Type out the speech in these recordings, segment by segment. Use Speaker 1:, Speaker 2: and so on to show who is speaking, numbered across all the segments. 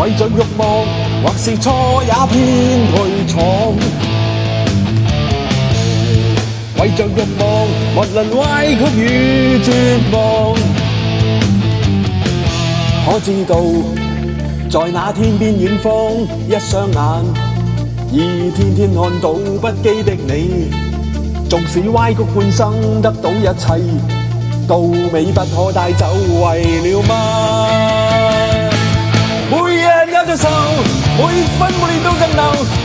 Speaker 1: 為着慾望，或是錯也偏去闖。為着慾望，莫論歪曲與絕望。可知道，在那天邊遠方，一雙眼已天天看到不羈的你。縱使歪曲半生得到一切，到尾不可帶走，為了嗎？每日有着愁，每分每秒都爭鬥，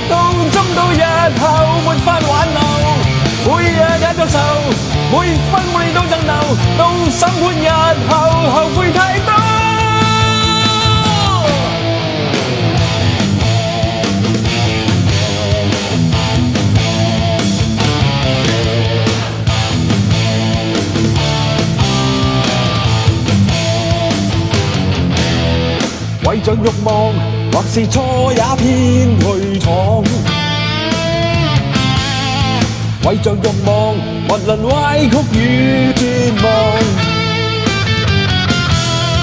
Speaker 1: 到終到日後沒法挽留。每日有着愁，每分每秒都爭鬥，到審判日後後悔太多。為着慾望，或是錯也偏去闖。為着慾望，莫論歪曲與絕望。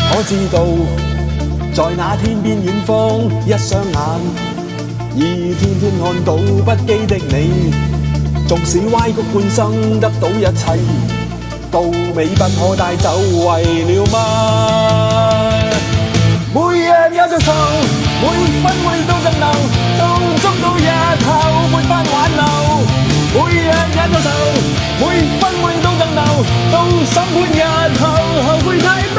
Speaker 1: 可知道，在那天邊遠方，一雙眼已天天看到不羈的你。縱使歪曲半生得到一切，到尾不可帶走，為了嗎？每日有着愁，每分每秒都爭鬥，到終到日後沒法挽留。每日有着愁，每分每秒都爭鬥，到審判日後後悔太多。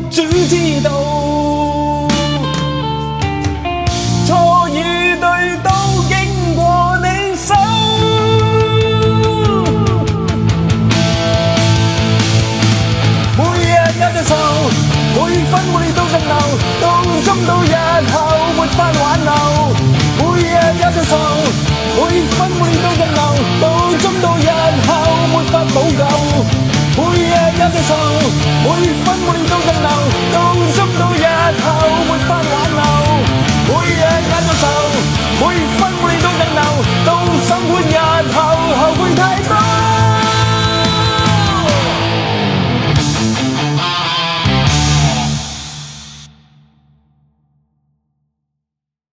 Speaker 1: 主知道，錯與對都經過你手。每日有着愁，每分每秒都爭鬥，到終到日後沒法挽留。每日有着愁，每分每秒都爭鬥，到終到日後沒法補救。每日有着愁，每分每秒都爭鬥，到終到